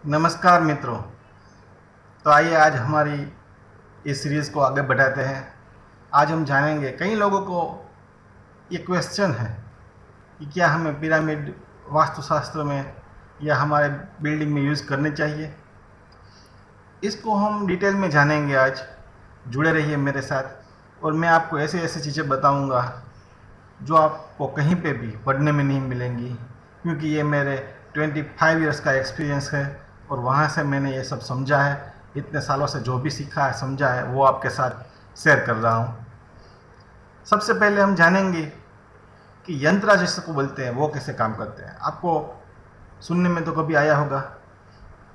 नमस्कार मित्रों। तो आइए आज हमारी इस सीरीज़ को आगे बढ़ाते हैं। आज हम जानेंगे, कई लोगों को ये क्वेश्चन है कि क्या हमें पिरामिड वास्तुशास्त्र में या हमारे बिल्डिंग में यूज़ करने चाहिए। इसको हम डिटेल में जानेंगे आज। जुड़े रहिए मेरे साथ और मैं आपको ऐसे ऐसे चीज़ें बताऊंगा जो आपको कहीं पे भी पढ़ने में नहीं मिलेंगी, क्योंकि ये मेरे 25 इयर्स का एक्सपीरियंस है और वहाँ से मैंने ये सब समझा है। इतने सालों से जो भी सीखा है, समझा है, वो आपके साथ शेयर कर रहा हूँ। सबसे पहले हम जानेंगे कि यंत्र जिसको बोलते हैं वो कैसे काम करते हैं। आपको सुनने में तो कभी आया होगा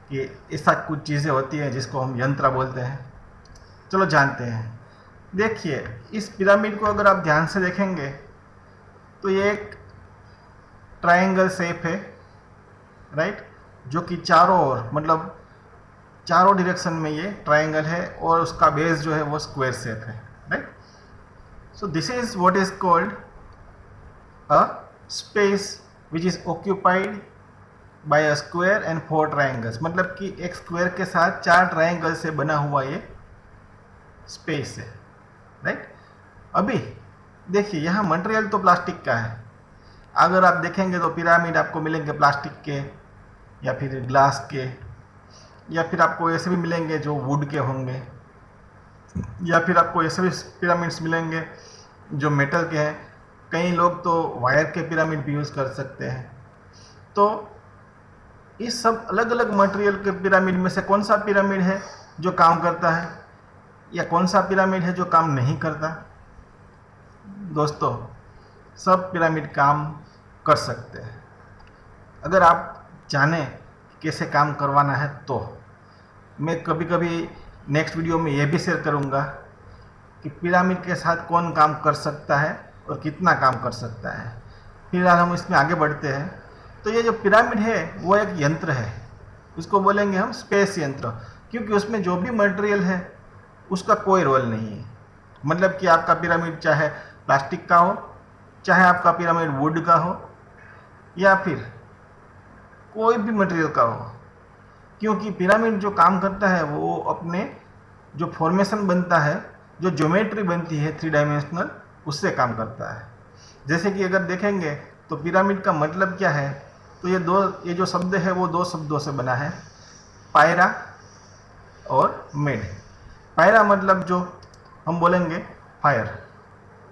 कि ऐसा कुछ चीज़ें होती हैं जिसको हम यंत्र बोलते हैं। चलो जानते हैं। देखिए, इस पिरामिड को अगर आप ध्यान से देखेंगे तो ये एक ट्रायंगल शेप है, राइट, जो कि चारों ओर, मतलब चारों डायरेक्शन में ये ट्रायंगल है और उसका बेस जो है वो स्क्वायर शेप है, right. So this is what is called a space which is occupied by a square and 4 triangles. मतलब कि एक स्क्वायर के साथ 4 ट्रायंगल से बना हुआ ये स्पेस है, राइट। अभी देखिए, यहाँ मटेरियल तो प्लास्टिक का है। अगर आप देखेंगे तो पिरामिड आपको मिलेंगे प्लास्टिक के या फिर ग्लास के, या फिर आपको ऐसे भी मिलेंगे जो वुड के होंगे, या फिर आपको ऐसे भी पिरामिड्स मिलेंगे जो मेटल के हैं। कई लोग तो वायर के पिरामिड भी यूज़ कर सकते हैं। तो इस सब अलग अलग मटेरियल के पिरामिड में से कौन सा पिरामिड है जो काम करता है या कौन सा पिरामिड है जो काम नहीं करता। दोस्तों, सब पिरामिड काम कर सकते हैं अगर आप जाने कैसे काम करवाना है। तो मैं कभी कभी नेक्स्ट वीडियो में ये भी शेयर करूँगा कि पिरामिड के साथ कौन काम कर सकता है और कितना काम कर सकता है। फिलहाल हम इसमें आगे बढ़ते हैं। तो ये जो पिरामिड है वो एक यंत्र है, उसको बोलेंगे हम स्पेस यंत्र, क्योंकि उसमें जो भी मटेरियल है उसका कोई रोल नहीं है। मतलब कि आपका पिरामिड चाहे प्लास्टिक का हो, चाहे आपका पिरामिड वुड का हो, या फिर कोई भी मटेरियल का हो, क्योंकि पिरामिड जो काम करता है वो अपने जो फॉर्मेशन बनता है, जो ज्योमेट्री बनती है 3 डायमेंशनल, उससे काम करता है। जैसे कि अगर देखेंगे तो पिरामिड का मतलब क्या है, तो ये जो शब्द है वो 2 शब्दों से बना है, पायरा और मेड। पायरा मतलब जो हम बोलेंगे फायर,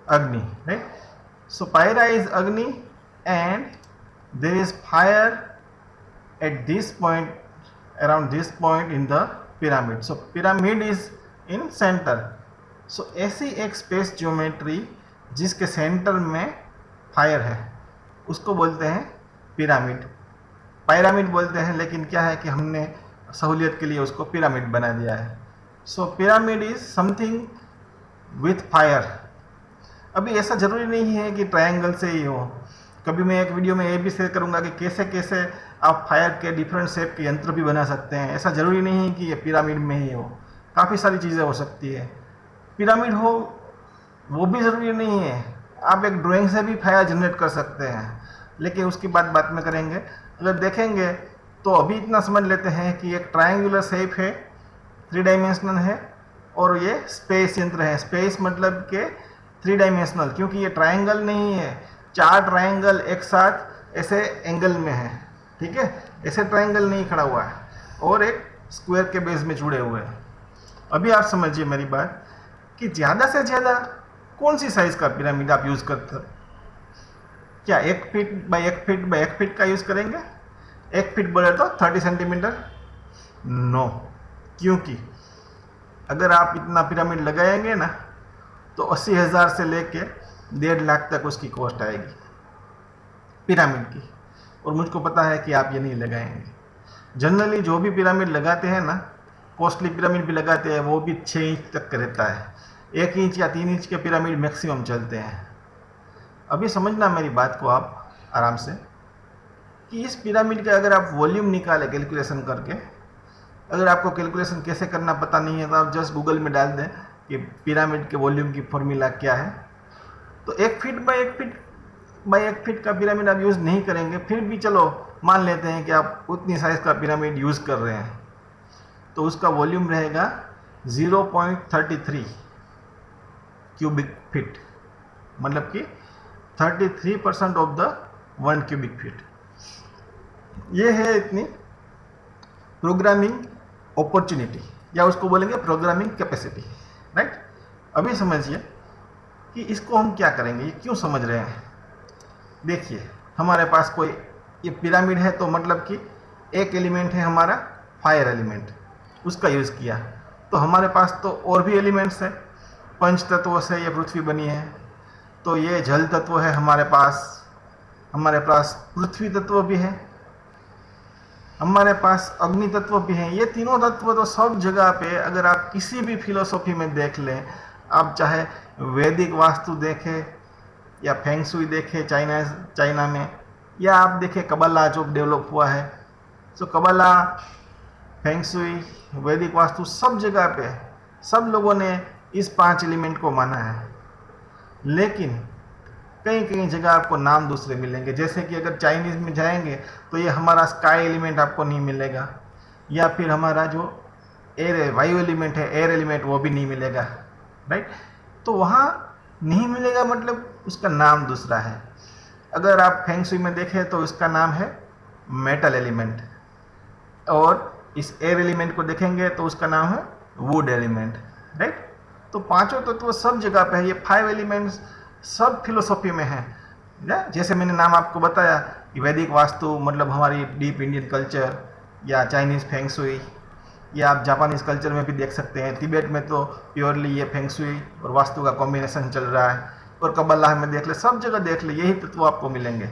अग्नि, राइट। सो पायरा इज अग्नि and there is fire at this point, around this point in the pyramid. So pyramid is in center. So ऐसी एक स्पेस ज्योमेट्री जिसके सेंटर में फायर है उसको बोलते हैं पिरामिड। पिरामिड बोलते हैं, लेकिन क्या है कि हमने सहूलियत के लिए उसको पिरामिड बना दिया है। So pyramid is something with fire. अभी ऐसा ज़रूरी नहीं है कि ट्रायंगल से ही हो। कभी मैं एक वीडियो में ये भी शेयर करूंगा कि कैसे कैसे आप फायर के डिफरेंट शेप के यंत्र भी बना सकते हैं। ऐसा ज़रूरी नहीं है कि ये पिरामिड में ही हो, काफ़ी सारी चीज़ें हो सकती है। पिरामिड हो वो भी ज़रूरी नहीं है, आप एक ड्राइंग से भी फायर जनरेट कर सकते हैं, लेकिन उसकी बात में करेंगे। अगर देखेंगे तो अभी इतना समझ लेते हैं कि एक ट्रायंगुलर शेप है, 3 डायमेंशनल है, और ये स्पेस यंत्र है। स्पेस मतलब के 3 डायमेंशनल, क्योंकि ये ट्रायंगल नहीं है, 4 ट्रायंगल एक साथ ऐसे एंगल में है, ठीक है। ऐसे ट्रायंगल नहीं खड़ा हुआ है और एक स्क्वायर के बेस में जुड़े हुए हैं। अभी आप समझिए मेरी बात कि ज़्यादा से ज़्यादा कौन सी साइज़ का पिरामिड आप यूज़ करते हो। क्या 1 feet by 1 feet by 1 feet का यूज़ करेंगे? 1 फीट बोले तो 30 सेंटीमीटर? नो, क्योंकि अगर आप इतना पिरामिड लगाएंगे ना तो 80,000 से लेके 1.5 लाख तक उसकी कॉस्ट आएगी पिरामिड की, और मुझको पता है कि आप ये नहीं लगाएंगे। जनरली जो भी पिरामिड लगाते हैं ना, कॉस्टली पिरामिड भी लगाते हैं, वो भी 6 इंच तक का रहता है। 1 इंच या 3 इंच के पिरामिड मैक्सिमम चलते हैं। अभी समझना मेरी बात को आप आराम से कि इस पिरामिड का अगर आप वॉल्यूम निकालें कैलकुलेशन करके, अगर आपको कैलकुलेशन कैसे करना पता नहीं है तो आप जस्ट गूगल में डाल दें कि पिरामिड के वॉल्यूम की फॉर्मूला क्या है। तो 1 feet by 1 feet by 1 feet का पिरामिड आप यूज़ नहीं करेंगे, फिर भी चलो मान लेते हैं कि आप उतनी साइज का पिरामिड यूज़ कर रहे हैं, तो उसका वॉल्यूम रहेगा 0.33 क्यूबिक फीट, मतलब कि 33% ऑफ द 1 क्यूबिक फीट। ये है इतनी प्रोग्रामिंग अपॉर्चुनिटी, या उसको बोलेंगे प्रोग्रामिंग कैपेसिटी, राइट। अभी समझिए कि इसको हम क्या करेंगे, ये क्यों समझ रहे हैं। देखिए, हमारे पास कोई ये पिरामिड है, तो मतलब कि एक एलिमेंट है हमारा फायर एलिमेंट, उसका यूज़ किया। तो हमारे पास तो और भी एलिमेंट्स हैं, पंच तत्वों से ये पृथ्वी बनी है। तो ये जल तत्व है हमारे पास पृथ्वी तत्व भी है, हमारे पास अग्नि तत्व भी है। ये तीनों तत्व तो सब जगह पे, अगर आप किसी भी फिलोसॉफी में देख लें, आप चाहे वैदिक वास्तु देखें या फेंग शुई देखें चाइना में, या आप देखें कबला जो डेवलप हुआ है, तो कबला, फेंग शुई, वैदिक वास्तु, सब जगह पे सब लोगों ने इस 5 एलिमेंट को माना है। लेकिन कई कई जगह आपको नाम दूसरे मिलेंगे, जैसे कि अगर चाइनीज़ में जाएंगे तो ये हमारा स्काई एलिमेंट आपको नहीं मिलेगा, या फिर हमारा जो एयर वायु एलिमेंट है, एयर एलिमेंट, वो भी नहीं मिलेगा, राइट। तो वहाँ नहीं मिलेगा मतलब उसका नाम दूसरा है। अगर आप फेंग शुई में देखें तो इसका नाम है मेटल एलिमेंट, और इस एयर एलिमेंट को देखेंगे तो उसका नाम है वुड एलिमेंट, राइट। तो पांचों तत्व सब जगह पे है। ये 5 एलिमेंट्स सब फिलोसॉफी में है। जैसे मैंने नाम आपको बताया कि वैदिक वास्तु मतलब हमारी डीप इंडियन कल्चर, या चाइनीज़ फेंग शुई, या आप जापानीज़ कल्चर में भी देख सकते हैं। तिब्बत में तो प्योरली ये फेंग शुई और वास्तु का कॉम्बिनेशन चल रहा है, और कबल्लाह में देख ले, सब जगह देख ले, यही तत्व आपको मिलेंगे।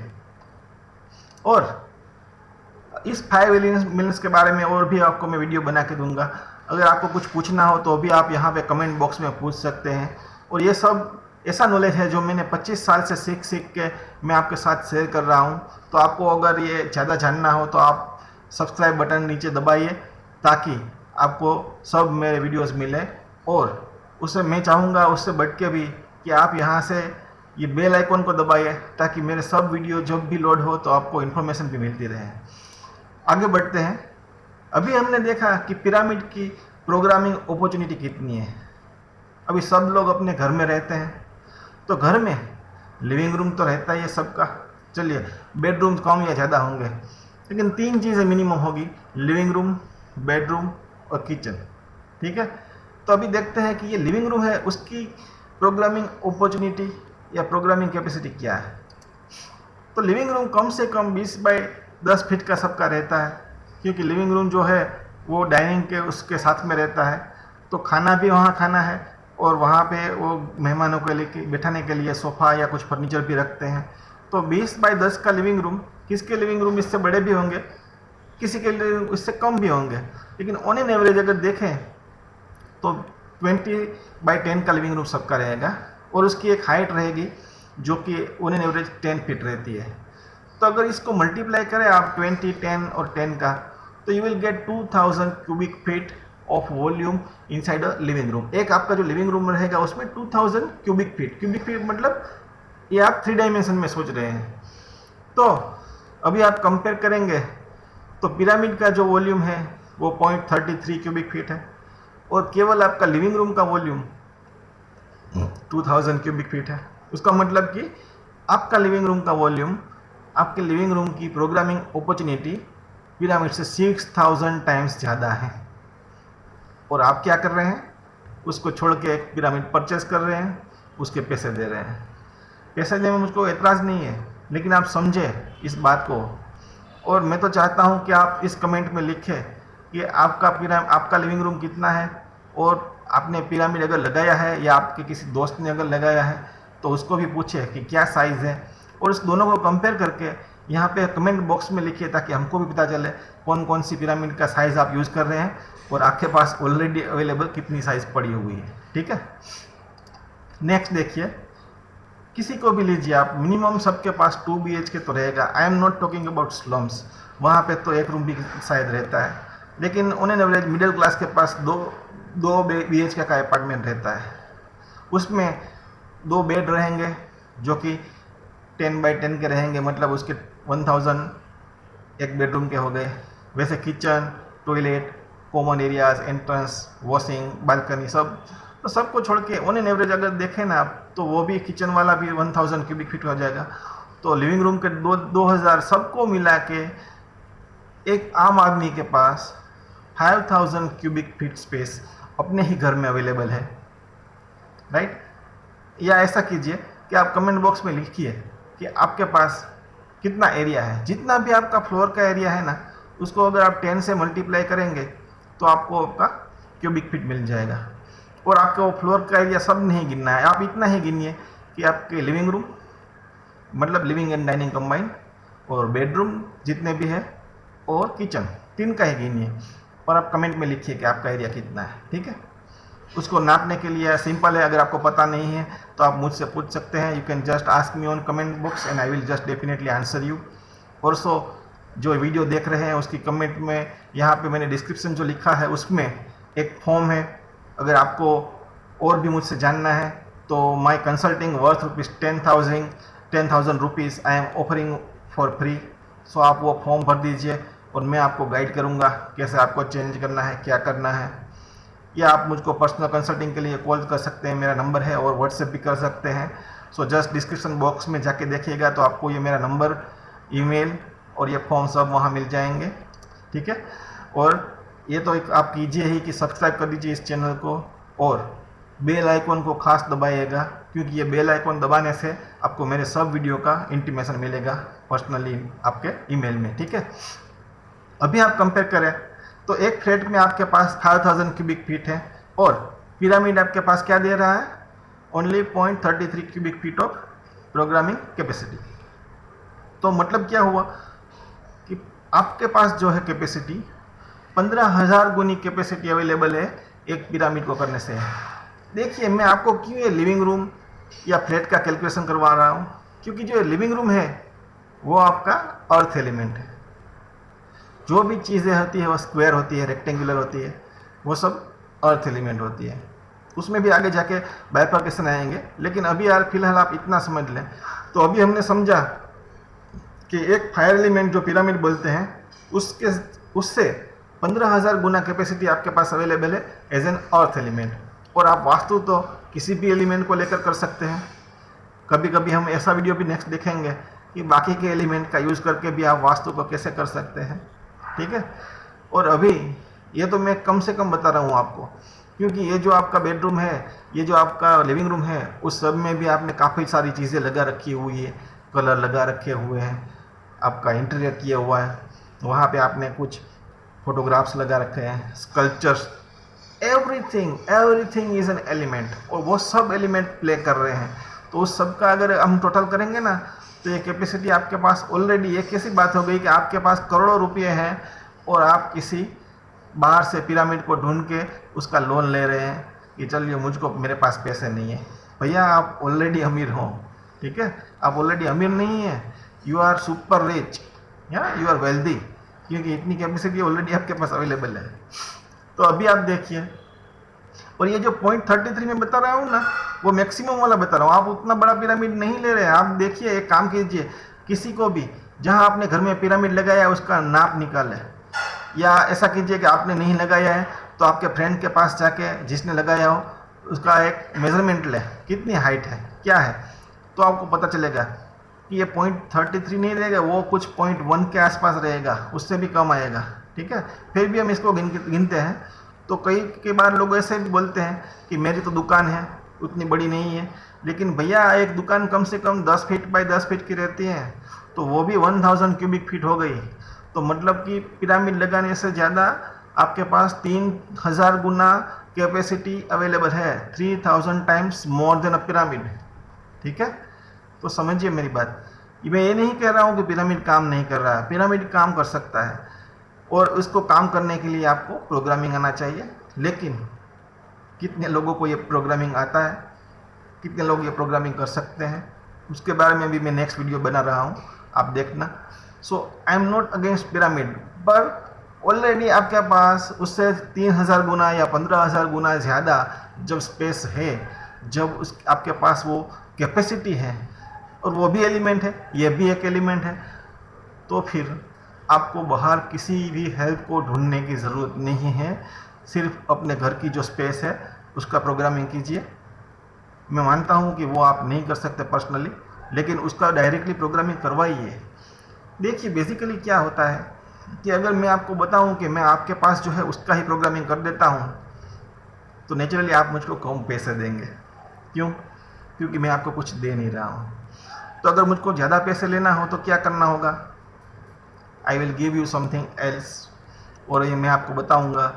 और इस 5 एलिमेंट्स के बारे में और भी आपको मैं वीडियो बना के दूंगा। अगर आपको कुछ पूछना हो तो भी आप यहाँ पे कमेंट बॉक्स में पूछ सकते हैं। और ये सब ऐसा नॉलेज है जो मैंने 25 साल से सीख के मैं आपके साथ शेयर कर रहा हूँ। तो आपको अगर ये ज़्यादा जानना हो तो आप सब्सक्राइब बटन नीचे दबाइए, ताकि आपको सब मेरे वीडियोस मिले। और उससे मैं चाहूँगा उससे बढ़ के भी कि आप यहाँ से ये बेल आइकन को दबाइए, ताकि मेरे सब वीडियो जब भी लोड हो तो आपको इन्फॉर्मेशन भी मिलती रहे। आगे बढ़ते हैं। अभी हमने देखा कि पिरामिड की प्रोग्रामिंग अपॉर्चुनिटी कितनी है। अभी सब लोग अपने घर में रहते हैं, तो घर में लिविंग रूम तो रहता ही है सबका। चलिए, बेडरूम कम या ज़्यादा होंगे, लेकिन 3 चीज़ें मिनिमम होगी: लिविंग रूम, बेडरूम और किचन, ठीक है। तो अभी देखते हैं कि ये लिविंग रूम है, उसकी प्रोग्रामिंग अपॉर्चुनिटी या प्रोग्रामिंग कैपेसिटी क्या है। तो लिविंग रूम कम से कम 20 बाई 10 फीट का सबका रहता है, क्योंकि लिविंग रूम जो है वो डाइनिंग के उसके साथ में रहता है। तो खाना भी वहाँ खाना है, और वहाँ पे वो मेहमानों के लिए बैठाने के लिए सोफ़ा या कुछ फर्नीचर भी रखते हैं। तो 20 बाई 10 का लिविंग रूम, किसके लिविंग रूम इससे बड़े भी होंगे, किसी के लिए इससे कम भी होंगे, लेकिन ऑन एन एवरेज अगर देखें तो 20 बाई 10 का लिविंग रूम सबका रहेगा। और उसकी एक हाइट रहेगी जो कि ऑन एन एवरेज 10 फीट रहती है। तो अगर इसको मल्टीप्लाई करें आप 20, 10 और 10 का, तो you will get 2000 cubic feet of volume inside a living room. एक आपका जो लिविंग रूम रहेगा उसमें 2000 क्यूबिक फीट मतलब ये आप 3 डायमेंशन में सोच रहे हैं। तो अभी आप कंपेयर करेंगे तो पिरामिड का जो वॉल्यूम है वो 0.33 क्यूबिक फीट है, और केवल आपका लिविंग रूम का वॉल्यूम 2000 क्यूबिक फीट है। उसका मतलब कि आपका लिविंग रूम का वॉल्यूम, आपके लिविंग रूम की प्रोग्रामिंग अपॉर्चुनिटी पिरामिड से 6000 टाइम्स ज़्यादा है। और आप क्या कर रहे हैं, उसको छोड़ के एक पिरामिड परचेस कर रहे हैं, उसके पैसे दे रहे हैं। पैसे देने में मुझको एतराज़ नहीं है, लेकिन आप समझे इस बात को। और मैं तो चाहता हूं कि आप इस कमेंट में लिखें कि आपका लिविंग रूम कितना है, और आपने पिरामिड अगर लगाया है या आपके किसी दोस्त ने अगर लगाया है तो उसको भी पूछे कि क्या साइज़ है, और इस दोनों को कंपेयर करके यहाँ पे कमेंट बॉक्स में लिखिए, ताकि हमको भी पता चले कौन कौन सी पिरामिड का साइज़ आप यूज़ कर रहे हैं और आपके पास ऑलरेडी अवेलेबल कितनी साइज़ पड़ी हुई है, ठीक है। नेक्स्ट देखिए, किसी को भी लीजिए आप, मिनिमम सबके पास 2 BHK तो रहेगा। आई am not talking about slums, वहाँ पे तो 1 रूम भी शायद रहता है, लेकिन on an average middle class के पास 2 BHK का अपार्टमेंट रहता है। उसमें 2 बेड रहेंगे जो कि 10 बाई 10 के रहेंगे, मतलब उसके 1000 एक बेडरूम के हो गए। वैसे kitchen, toilet, common areas, entrance, washing, balcony, सब तो सबको छोड़ के ऑन एन एवरेज अगर देखें ना आप, तो वो भी किचन वाला भी 1000 क्यूबिक फीट हो जाएगा। तो लिविंग रूम के 2000 सबको मिला के एक आम आदमी के पास 5000 क्यूबिक फीट स्पेस अपने ही घर में अवेलेबल है, राइट। या ऐसा कीजिए कि आप कमेंट बॉक्स में लिखिए कि आपके पास कितना एरिया है। जितना भी आपका फ्लोर का एरिया है ना, उसको अगर आप 10 से मल्टीप्लाई करेंगे तो आपको आपका क्यूबिक फीट मिल जाएगा। और आपका वो फ्लोर का एरिया सब नहीं गिनना है, आप इतना ही गिनिए कि आपके लिविंग रूम, मतलब लिविंग एंड डाइनिंग कंबाइन, और बेडरूम जितने भी है, और किचन, 3 का ही गिनिए। और आप कमेंट में लिखिए कि आपका एरिया कितना है, ठीक है। उसको नापने के लिए सिंपल है, अगर आपको पता नहीं है तो आप मुझसे पूछ सकते हैं। You can just ask me on comment box and I will just definitely answer you. Also जो वीडियो देख रहे हैं उसकी कमेंट में यहाँ पे मैंने डिस्क्रिप्शन जो लिखा है उसमें एक फॉर्म है। अगर आपको और भी मुझसे जानना है तो my consulting worth ₹10,000 rupees I am offering for free. So आप वो फॉर्म भर दीजिए और मैं आपको गाइड करूँगा कैसे आपको चेंज करना है, क्या करना है। या आप मुझको पर्सनल कंसल्टिंग के लिए कॉल कर सकते हैं, मेरा नंबर है, और व्हाट्सएप भी कर सकते हैं। सो जस्ट डिस्क्रिप्शन बॉक्स में जाके देखिएगा तो आपको ये मेरा नंबर, ईमेल और ये फॉर्म सब वहाँ मिल जाएंगे, ठीक है। और ये तो एक आप कीजिए ही कि सब्सक्राइब कर दीजिए इस चैनल को, और बेल आइकॉन को खास दबाइएगा, क्योंकि ये बेल आइकॉन दबाने से आपको मेरे सब वीडियो का इंटीमेशन मिलेगा पर्सनली आपके ईमेल में, ठीक है। अभी आप कंपेयर करें तो एक फ्लैट में आपके पास 5000 क्यूबिक फीट है और पिरामिड आपके पास क्या दे रहा है, only 0.33 cubic feet of programming capacity. तो मतलब क्या हुआ कि आपके पास जो है कैपेसिटी 15000 गुनी कैपेसिटी अवेलेबल है एक पिरामिड को करने से। देखिए मैं आपको क्यों ये लिविंग रूम या फ्लैट का कैलकुलेशन करवा रहा हूँ, क्योंकि जो लिविंग रूम है वो आपका अर्थ एलिमेंट है। जो भी चीज़ें होती है वो स्क्वायर होती है, रेक्टेंगुलर होती है, वो सब अर्थ एलिमेंट होती है। उसमें भी आगे जाके बाइफर्केशन आएंगे, लेकिन अभी यार फिलहाल आप इतना समझ लें। तो अभी हमने समझा कि एक फायर एलिमेंट जो पिरामिड बोलते हैं उससे 15000 गुना कैपेसिटी आपके पास अवेलेबल है एज एन अर्थ एलिमेंट। और आप वास्तु तो किसी भी एलिमेंट को लेकर कर सकते हैं। कभी कभी हम ऐसा वीडियो भी नेक्स्ट देखेंगे कि बाकी के एलिमेंट का यूज़ करके भी आप वास्तु को कैसे कर सकते हैं, ठीक है। और अभी ये तो मैं कम से कम बता रहा हूँ आपको, क्योंकि ये जो आपका बेडरूम है, ये जो आपका लिविंग रूम है, उस सब में भी आपने काफ़ी सारी चीज़ें लगा रखी हुई है, कलर लगा रखे हुए हैं, आपका इंटीरियर किया हुआ है, वहाँ पे आपने कुछ फोटोग्राफ्स लगा रखे हैं, sculptures, everything is an element, और वो सब एलिमेंट प्ले कर रहे हैं। तो उस सब का अगर हम टोटल करेंगे ना, तो ये कैपेसिटी आपके पास ऑलरेडी, एक ऐसी बात हो गई कि आपके पास करोड़ों रुपये हैं और आप किसी बाहर से पिरामिड को ढूंढ के उसका लोन ले रहे हैं कि चलिए मुझको, मेरे पास पैसे नहीं है। भैया आप ऑलरेडी अमीर हो, ठीक है। आप ऑलरेडी अमीर नहीं है, यू आर सुपर रिच या यू आर वेल्दी, क्योंकि इतनी कैपेसिटी ऑलरेडी आपके पास अवेलेबल है। तो अभी आप देखिए, और ये जो 0.33 में बता रहा हूँ ना, वो मैक्सिमम वाला बता रहा हूँ। आप उतना बड़ा पिरामिड नहीं ले रहे हैं। आप देखिए, एक काम कीजिए, किसी को भी जहाँ आपने घर में पिरामिड लगाया है उसका नाप निकालें, या ऐसा कीजिए कि आपने नहीं लगाया है तो आपके फ्रेंड के पास जाके जिसने लगाया हो उसका एक मेजरमेंट लें, कितनी हाइट है, क्या है, तो आपको पता चलेगा कि ये 0.33 नहीं रहेगा, वो कुछ 0.1 के आसपास रहेगा, उससे भी कम आएगा, ठीक है। फिर भी हम इसको गिनते हैं। तो कई बार लोग ऐसे भी बोलते हैं कि मेरी तो दुकान है, उतनी बड़ी नहीं है, लेकिन भैया एक दुकान कम से कम 10 फीट बाई 10 फीट की रहती है, तो वो भी 1000 क्यूबिक फीट हो गई। तो मतलब कि पिरामिड लगाने से ज़्यादा आपके पास 3000 गुना कैपेसिटी अवेलेबल है, 3000 टाइम्स मोर देन अ पिरामिड, ठीक है। तो समझिए मेरी बात, मैं ये नहीं कह रहा हूँ कि पिरामिड काम नहीं कर रहा है, पिरामिड काम कर सकता है, और उसको काम करने के लिए आपको प्रोग्रामिंग आना चाहिए। लेकिन कितने लोगों को ये प्रोग्रामिंग आता है, कितने लोग ये प्रोग्रामिंग कर सकते हैं, उसके बारे में भी मैं नेक्स्ट वीडियो बना रहा हूँ, आप देखना। So I am not against pyramid, पर ऑलरेडी आपके पास उससे 3000 गुना या 15000 गुना ज़्यादा जब स्पेस है, जब उस आपके पास वो कैपेसिटी है, और वो भी एलिमेंट है, ये भी एक एलिमेंट है, तो फिर आपको बाहर किसी भी हेल्प को ढूंढने की ज़रूरत नहीं है। सिर्फ अपने घर की जो स्पेस है उसका प्रोग्रामिंग कीजिए। मैं मानता हूँ कि वो आप नहीं कर सकते पर्सनली, लेकिन उसका डायरेक्टली प्रोग्रामिंग करवाइए। देखिए बेसिकली क्या होता है कि अगर मैं आपको बताऊं कि मैं आपके पास जो है उसका ही प्रोग्रामिंग कर देता हूं, तो नेचुरली आप मुझको कम पैसे देंगे। क्यों? क्योंकि मैं आपको कुछ दे नहीं रहा हूं। तो अगर मुझको ज़्यादा पैसे लेना हो तो क्या करना होगा? I will give you something else, और ये मैं आपको बताऊंगा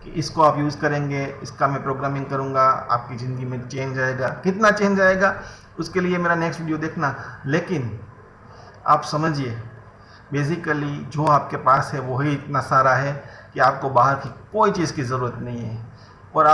कि इसको आप यूज़ करेंगे, इसका मैं प्रोग्रामिंग करूंगा, आपकी ज़िंदगी में चेंज आएगा। कितना चेंज आएगा उसके लिए मेरा नेक्स्ट वीडियो देखना। लेकिन आप समझिए, बेसिकली जो आपके पास है वही इतना सारा है कि आपको बाहर की कोई चीज़ की ज़रूरत नहीं है। और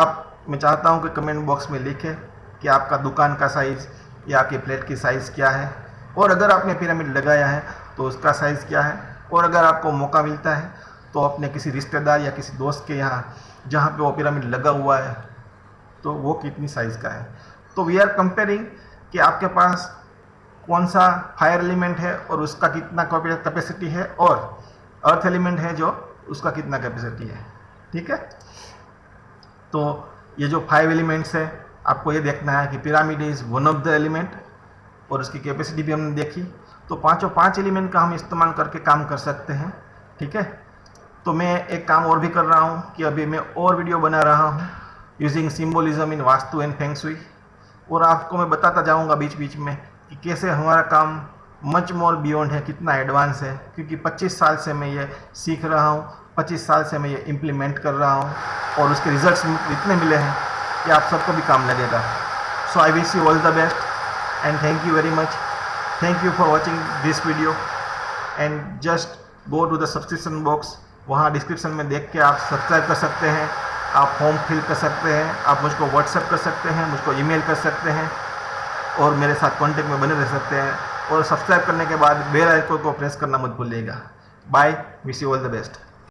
मैं चाहता हूं कि कमेंट बॉक्स में लिखें कि आपका दुकान का साइज़ या आपके प्लेट की साइज़ क्या है, और अगर आपने पिरामिड लगाया है तो उसका साइज़ क्या है, और अगर आपको मौका मिलता है तो अपने किसी रिश्तेदार या किसी दोस्त के यहाँ जहाँ पे वो पिरामिड लगा हुआ है तो वो कितनी साइज़ का है। तो वी आर कंपेयरिंग कि आपके पास कौन सा फायर एलिमेंट है और उसका कितना कैपेसिटी है, और अर्थ एलिमेंट है जो उसका कितना कैपेसिटी है। ठीक है, तो ये जो 5 एलिमेंट्स है आपको ये देखना है कि pyramid is one of the element, और उसकी कैपेसिटी भी हमने देखी। तो 5 एलिमेंट का हम इस्तेमाल करके काम कर सकते हैं। ठीक है, तो मैं एक काम और भी कर रहा हूँ कि अभी मैं और वीडियो बना रहा हूँ using symbolism in vastu and feng shui, और आपको मैं बताता जाऊँगा बीच बीच में कि कैसे हमारा काम मच मोर बियॉन्ड है, कितना एडवांस है। क्योंकि 25 साल से मैं ये सीख रहा हूँ, 25 साल से मैं ये इम्प्लीमेंट कर रहा हूँ, और उसके रिजल्ट्स इतने मिले हैं कि आप सबको भी काम लगेगा। So I wish you all the best and thank you very much. Thank you for watching this video, and just go to the subscription box. वहाँ डिस्क्रिप्शन में देख के आप सब्सक्राइब कर सकते हैं, आप फॉर्म फिल कर सकते हैं, आप मुझको व्हाट्सएप कर सकते हैं, मुझको ईमेल कर सकते हैं, और मेरे साथ कांटेक्ट में बने रह सकते हैं। और सब्सक्राइब करने के बाद बेल आइकन को प्रेस करना मत भूलिएगा। Bye, wish you all the best.